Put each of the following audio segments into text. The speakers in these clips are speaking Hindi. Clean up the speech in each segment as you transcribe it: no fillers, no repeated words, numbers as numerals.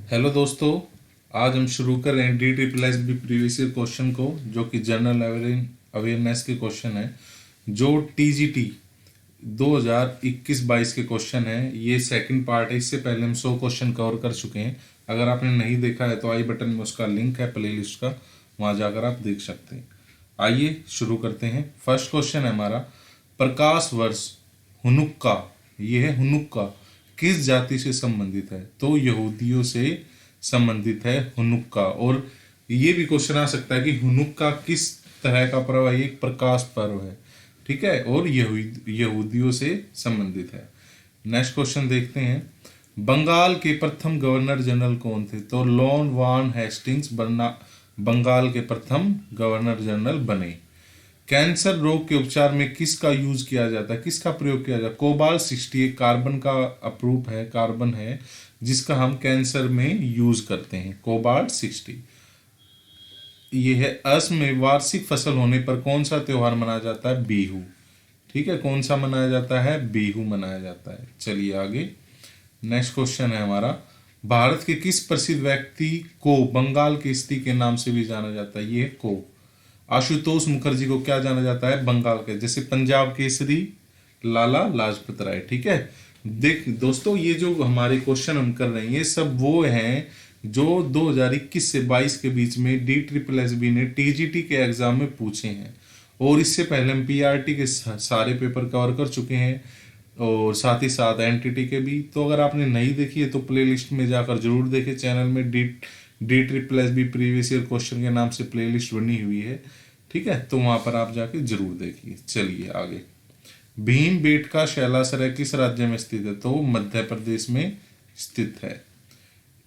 हेलो दोस्तों, आज हम शुरू कर रहे हैं D triple S B previous year question को, जो कि जनरल अवेयरनेस के क्वेश्चन है, जो टीजीटी 2021-22 के क्वेश्चन है। ये सेकंड पार्ट है। इससे पहले हम 100 क्वेश्चन कवर कर चुके हैं। अगर आपने नहीं देखा है तो आई बटन में उसका लिंक है प्लेलिस्ट का, वहाँ जाकर आप देख सकते हैं। आइए शुरू करते हैं। फर्स्ट क्वेश्चन है हमारा, प्रकाश वर्ष हुनुक्का, ये है हुनुक्का, किस जाति से संबंधित है? तो यहूदियों से संबंधित है हुनुक्का। और ये भी क्वेश्चन आ सकता है कि हुनुक्का किस तरह का पर्व है? ये एक प्रकाश पर्व है, ठीक है, और यहूदियों से संबंधित है। नेक्स्ट क्वेश्चन देखते हैं, बंगाल के प्रथम गवर्नर जनरल कौन थे? तो लॉर्ड वॉन हेस्टिंग्स बंगाल के प्रथम गवर्नर जनरल बने। कैंसर रोग के उपचार में किसका यूज किया जाता है, किसका प्रयोग किया जाता है? कोबाल्ट 60 एक कार्बन का अप्रूव है, कार्बन है जिसका हम कैंसर में यूज करते हैं, कोबाल्ट 60। ये है असम में वार्षिक फसल होने पर कौन सा त्योहार मनाया जाता है? बिहू। ठीक है, कौन सा मनाया जाता है? बिहू मनाया जाता है। चलिए आगे। नेक्स्ट क्वेश्चन है हमारा, भारत के किस प्रसिद्ध व्यक्ति को बंगाल केसरी के नाम से भी जाना जाता है? ये को आशुतोष मुखर्जी को क्या जाना जाता है? बंगाल के, जैसे पंजाब केसरी लाला लाजपत राय। ठीक है, देख दोस्तों, ये जो हमारे क्वेश्चन हम कर रहे हैं ये सब वो हैं जो 2021 से 22 के बीच में डी ट्रिपल एस बी ने टीजीटी के एग्जाम में पूछे हैं। और इससे पहले हम पीआरटी के सारे पेपर कवर कर चुके हैं, और साथ ही साथ एनटीटी के भी। तो अगर आपने नहीं देखी है तो प्लेलिस्ट में जाकर जरूर देखें। चैनल में D triple S B previous year question के नाम से प्लेलिस्ट बनी हुई है, ठीक है, तो वहां पर आप जाके जरूर देखिए। चलिए आगे। भीम बेटका शैलाश्रय किस राज्य में स्थित है? तो मध्य प्रदेश में स्थित है।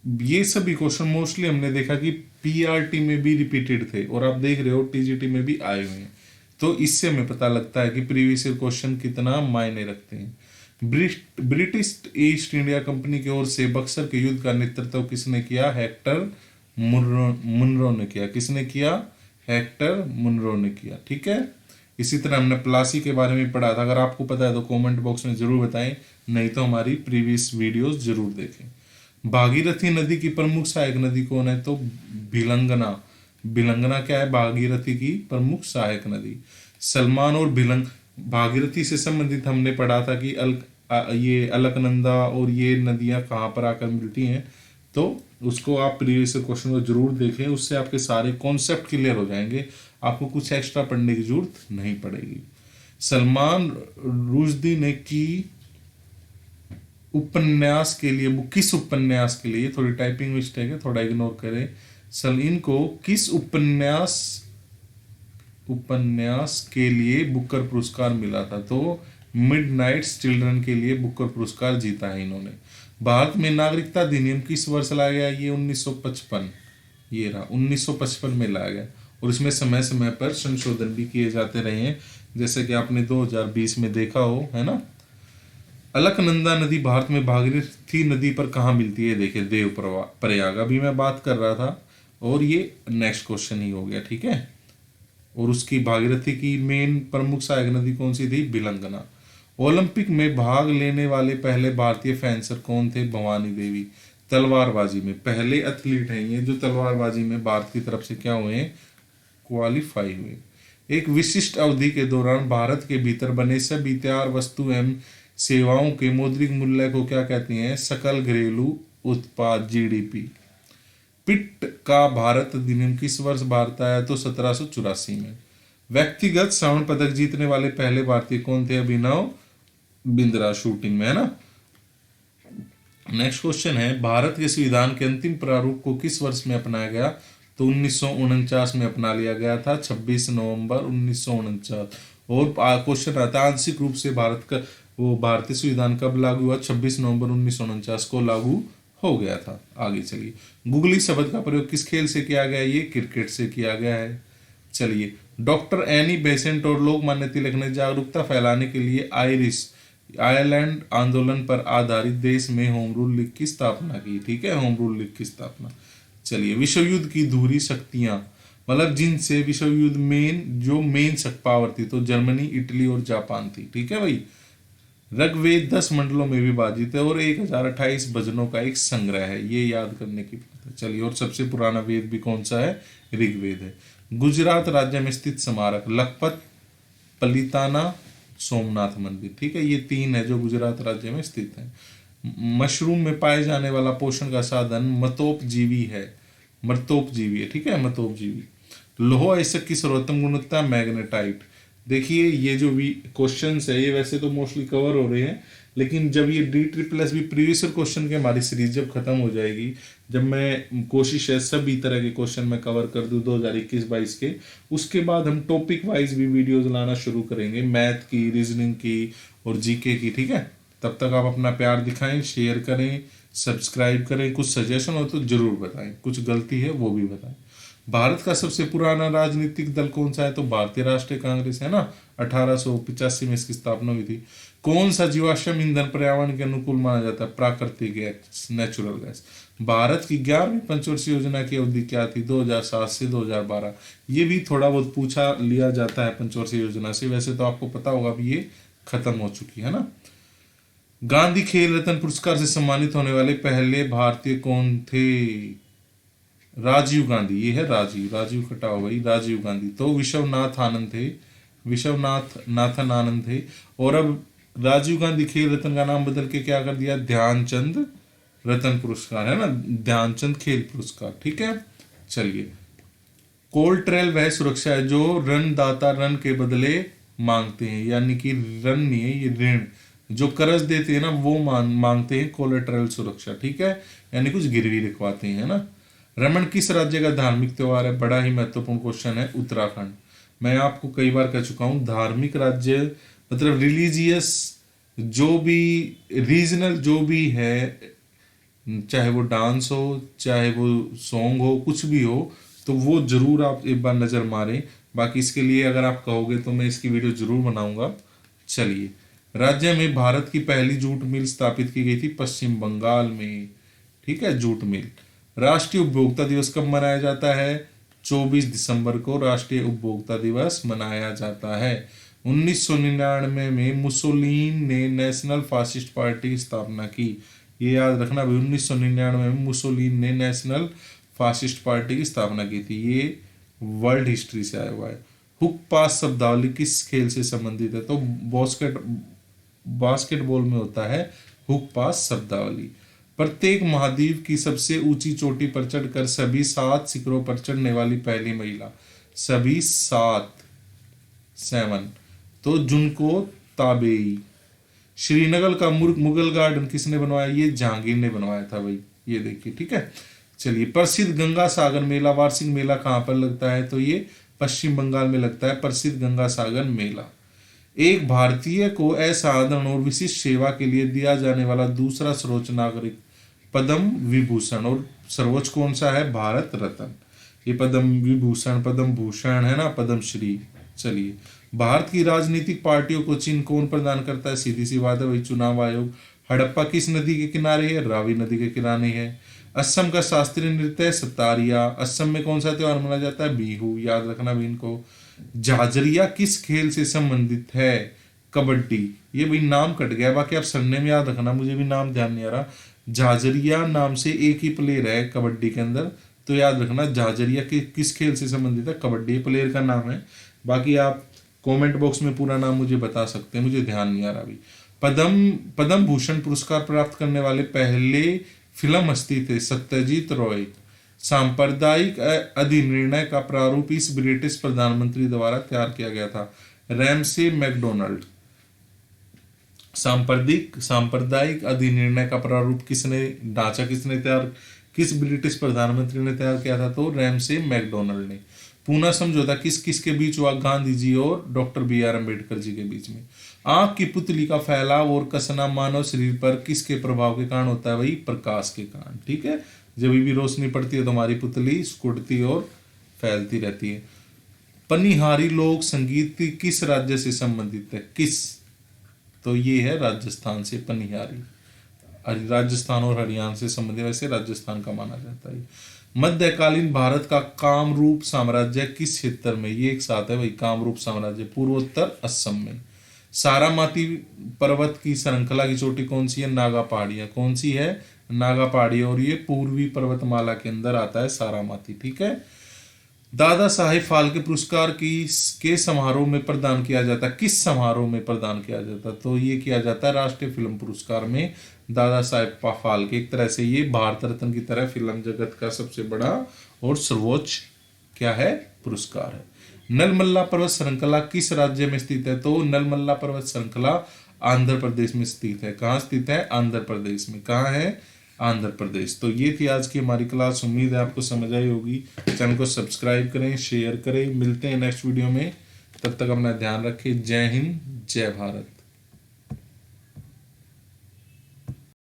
ये सभी क्वेश्चन मोस्टली हमने देखा कि पीआरटी में भी रिपीटेड थे, और आप देख रहे हो टीजीटी में भी आए हुए हैं। तो इससे हमें पता लगता है कि प्रीवियस ईयर क्वेश्चन कितना मायने रखते हैं। ब्रिटिश ईस्ट इंडिया कंपनी की ओर से बक्सर के युद्ध का नेतृत्व किसने किया? हेक्टर मुनरो ने किया। किसने किया? हेक्टर मुनरो ने किया। ठीक है, इसी तरह हमने प्लासी के बारे में पढ़ा था। अगर आपको पता है तो कमेंट बॉक्स में जरूर बताएं, नहीं तो हमारी प्रीवियस वीडियोस जरूर देखें। भागीरथी नदी की प्रमुख सहायक नदी कौन है? तो भिलंगना। भिलंगना क्या है? भागीरथी की प्रमुख सहायक नदी। सलमान और भागीरथी से संबंधित हमने पढ़ा था कि ये अलकनंदा और ये नदियां कहाँ पर आकर मिलती हैं। तो उसको आप प्रीवियस क्वेश्चन को जरूर देखें, उससे आपके सारे कॉन्सेप्ट क्लियर हो जाएंगे, आपको कुछ एक्स्ट्रा पढ़ने की जरूरत नहीं पड़ेगी। सलमान रुश्दी ने की उपन्यास के लिए, वो किस उपन्यास के लिए, थोड़ी टाइपिंग मिस्टेक है, थोड़ा इग्नोर करें। इनको किस उपन्यास के लिए बुकर पुरस्कार मिला था? तो मिडनाइट्स चिल्ड्रन के लिए बुकर पुरस्कार जीता है इन्होंने। भारत में नागरिकता अधिनियम किस वर्ष लाया गया? ये 1955, ये रहा 1955 में लाया गया। और इसमें समय समय पर संशोधन भी किए जाते रहे हैं, जैसे कि आपने 2020 में देखा हो, है ना। अलकनंदा नदी भारत में भागीरथी नदी पर कहाँ मिलती है? देखिए देव प्रयाग, अभी मैं बात कर रहा था, और ये नेक्स्ट क्वेश्चन ही हो गया। ठीक है, और उसकी भागीरथी की मेन प्रमुख सहायक नदी कौन सी थी? भिलंगना। ओलंपिक में भाग लेने वाले पहले भारतीय फेंसर कौन थे? भवानी देवी। तलवारबाजी में पहले एथलीट हैं ये जो तलवारबाजी में भारत की तरफ से क्या हुए हैं? क्वालिफाई हुए। एक विशिष्ट अवधि के दौरान भारत के भीतर बने सभी तैयार वस्तु एवं सेवाओं के मौद्रिक मूल्य को क्या कहते हैं? सकल घरेलू उत्पाद, जीडीपी। पिट का भारत अधिनियम किस वर्ष भारत आया? तो 1784 में। व्यक्तिगत स्वर्ण पदक जीतने वाले पहले भारतीय कौन थे? अभिनव बिंद्रा, शूटिंग में, है ना। नेक्स्ट क्वेश्चन है, भारत के संविधान के अंतिम प्रारूप को किस वर्ष में अपनाया गया? तो 1949 में अपना लिया गया था, 26 नवंबर 1949। और क्वेश्चन आता है आंशिक रूप से भारत का वो भारतीय संविधान कब लागू हुआ? 26 नवंबर 1949 को लागू हो गया था। आगे चलिए। गुगली शब्द का प्रयोग किस खेल से किया गया? ये क्रिकेट से किया गया है। चलिए, डॉक्टर एनी बेसेंट और लोकमान्य तिलक ने जागरूकता फैलाने के लिए आयरलैंड आंदोलन पर आधारित देश में होम रूल लीग की स्थापना की। ठीक है, होम रूल लीग की स्थापना। चलिए, विश्व युद्ध की धुरी शक्तियां, मतलब जिनसे विश्व युद्ध जो मेन पावर थी, तो जर्मनी, इटली और जापान थी। ठीक है भाई। ऋग्वेद 10 मंडलों में विभाजित है और 1028 भजनों का एक संग्रह है, ये याद करने की बात है। चलिए, और सबसे पुराना वेद भी कौन सा है? ऋग्वेद है। गुजरात राज्य में स्थित स्मारक लखपत, पलिताना, सोमनाथ मंदिर, ठीक है, ये 3 है जो गुजरात राज्य में स्थित है। मशरूम में पाए जाने वाला पोषण का साधन मतोपजीवी है, मर्तोपजीवी है, ठीक है, मतोपजीवी। लोह आयस्क की सर्वोत्तम गुणवत्ता मैग्नेटाइट। देखिए, ये जो भी क्वेश्चंस है ये वैसे तो मोस्टली कवर हो रहे हैं, लेकिन जब ये DSSS प्रीवियस क्वेश्चन की हमारी सीरीज जब खत्म हो जाएगी, जब मैं कोशिश है सभी तरह के क्वेश्चन में कवर कर दूं 2021-22 के, उसके बाद हम टॉपिक वाइज भी वीडियोस लाना शुरू करेंगे, मैथ की, रीजनिंग की और जीके की, ठीक है। तब तक आप अपना प्यार दिखाएं, शेयर करें, सब्सक्राइब करें, कुछ सजेशन हो तो जरूर बताएं, कुछ गलती है वो भी बताएं। भारत का सबसे पुराना राजनीतिक दल कौन सा है? तो भारतीय राष्ट्रीय कांग्रेस है ना, 1885 में इसकी स्थापना हुई थी। कौन सा जीवाश्म ईंधन पर्यावरण के अनुकूल माना जाता है? प्राकृतिक गैस, नेचुरल गैस। भारत की 11वीं पंचवर्षीय योजना की अवधि क्या थी? 2007 से 2012। ये भी थोड़ा बहुत पूछा लिया जाता है पंचवर्षीय योजना से, वैसे तो आपको पता होगा अभी ये खत्म हो चुकी है ना। गांधी खेल रत्न पुरस्कार से सम्मानित होने वाले पहले भारतीय कौन थे? राजीव गांधी, ये है राजीव, राजीव कटाओ भाई, राजीव गांधी। तो विश्वनाथ आनंद थे, विश्वनाथ नाथन आनंद थे। और अब राजीव गांधी खेल रत्न का नाम बदल के क्या कर दिया? ध्यानचंद रत्न पुरस्कार, है ना, ध्यानचंद खेल पुरस्कार, ठीक है। चलिए, कोलट्रेल वह सुरक्षा है जो ऋणदाता ऋण के बदले मांगते हैं, यानी कि ऋण नहीं है ये, ऋण जो कर्ज देते हैं ना वो मांगते हैं, कोलेटरल सुरक्षा, ठीक है, यानी कुछ गिरवी रखवाते हैं ना। रमन किस राज्य का धार्मिक त्योहार है? बड़ा ही महत्वपूर्ण क्वेश्चन है, उत्तराखंड। मैं आपको कई बार कह चुका हूं, धार्मिक राज्य मतलब रिलीजियस जो भी, रीजनल जो भी है, चाहे वो डांस हो, चाहे वो सॉन्ग हो, कुछ भी हो, तो वो जरूर आप एक बार नजर मारें। बाकी इसके लिए अगर आप कहोगे तो मैं इसकी वीडियो जरूर बनाऊंगा। चलिए, राज्य में भारत की पहली जूट मिल स्थापित की गई थी पश्चिम बंगाल में, ठीक है, जूट मिल। राष्ट्रीय उपभोक्ता दिवस कब मनाया जाता है? 24 दिसंबर को राष्ट्रीय उपभोक्ता दिवस मनाया जाता है। 1999 में मुसोलिनी ने नेशनल फासिस्ट पार्टी की स्थापना की। ये याद रखना भाई, 1999 में मुसोलिनी ने नेशनल फासिस्ट पार्टी की स्थापना की थी। ये वर्ल्ड हिस्ट्री से आया हुआ है। हुक पास शब्दावली किस खेल से संबंधित है? तो बास्केटबॉल में होता है हुक पास शब्दावली। प्रत्येक महाद्वीप की सबसे ऊंची चोटी पर चढ़कर सभी 7 शिखरों पर चढ़ने वाली पहली महिला, सभी 7 तो जुनको ताबेई। श्रीनगर का मुगल गार्डन किसने बनवाया? ये जहांगीर ने बनवाया था भाई, ये देखिए, ठीक है। चलिए, प्रसिद्ध गंगा सागर मेला, वार्षिक मेला कहाँ पर लगता है? तो ये पश्चिम बंगाल में लगता है, प्रसिद्ध गंगा सागर मेला। एक भारतीय को असाधारण और विशिष्ट सेवा के लिए दिया जाने वाला दूसरा सर्वोच्च नागरिक पद्म विभूषण, और सर्वोच्च कौन सा है? भारत रत्न। ये पद्म विभूषण, पद्म भूषण है ना, पद्म श्री। चलिए, भारत की राजनीतिक पार्टियों को चिन्ह कौन प्रदान करता है? सीधी सी बात है भाई, चुनाव आयोग। हड़प्पा किस नदी के किनारे है? रावी नदी के किनारे है। असम का शास्त्रीय नृत्य है सतारिया। असम में कौन सा त्योहार मनाया जाता है? बिहू, याद रखना भी इनको। झाझरिया किस खेल से संबंधित है? कबड्डी। ये भाई नाम कट गया, बाकी आप सरनेम याद रखना, मुझे भी नाम ध्यान नहीं आ रहा। झाझरिया नाम से एक ही प्लेयर है कबड्डी के अंदर, तो याद रखना झाझरिया किस खेल से संबंधित है? कबड्डी प्लेयर का नाम है। बाकी आप कमेंट बॉक्स में पूरा नाम मुझे बता सकते हैं, मुझे ध्यान नहीं आ रहा अभी। पद्म भूषण पुरस्कार प्राप्त करने वाले पहले फिल्म हस्ती थे सत्यजीत रॉय। सांप्रदायिक अधिनिर्णय का प्रारूप इस ब्रिटिश प्रधानमंत्री द्वारा तैयार किया गया था? Ramsay MacDonald. सांप्रदायिक अधिनिर्णय का प्रारूप किसने ढांचा किसने तैयार, किस ब्रिटिश प्रधानमंत्री ने तैयार किया था? तो रैमसे मैकडोनाल्ड ने। पूना समझौता किस किस के बीच हुआ? गांधी जी और डॉक्टर BR अम्बेडकर जी के बीच में। आंख की पुतली का फैलाव और कसना मानव शरीर पर किसके प्रभाव के कारण होता है? वही प्रकाश के कारण, ठीक है। जब भी रोशनी पड़ती है तो हमारी पुतली सिकुड़ती और फैलती रहती है। पनिहारी लोक संगीत किस राज्य से संबंधित है? किस? तो ये है राजस्थान से पनिहारी, राजस्थान और हरियाणा से संबंधित, वैसे राजस्थान का माना जाता है। मध्यकालीन भारत का कामरूप साम्राज्य किस क्षेत्र में? ये एक साथ है भाई, कामरूप साम्राज्य पूर्वोत्तर असम में। सारामाती पर्वत की श्रृंखला की चोटी कौन सी है? नागा पहाड़ियां। कौन सी है? नागा पहाड़ी, और ये पूर्वी पर्वतमाला के अंदर आता है सारामाती। ठीक है। दादा साहेब फाल्के पुरस्कार की के समारोह में प्रदान किया जाता है, किस समारोह में प्रदान किया जाता है? तो ये किया जाता है राष्ट्रीय फिल्म पुरस्कार में। दादा साहेब फाल्के एक तरह से ये भारत रत्न की तरह फिल्म जगत का सबसे बड़ा और सर्वोच्च क्या है? पुरस्कार है। नलमल्ला पर्वत श्रृंखला किस राज्य में स्थित है? तो नलमल्ला पर्वत श्रृंखला आंध्र प्रदेश में स्थित है। कहाँ स्थित है? आंध्र प्रदेश में। कहाँ है? आंध्र प्रदेश। तो ये थी आज की हमारी क्लास। उम्मीद है आपको समझ आई होगी। चैनल को सब्सक्राइब करें, शेयर करें। मिलते हैं नेक्स्ट वीडियो में, तब तक अपना ध्यान रखें। जय हिंद, जय भारत।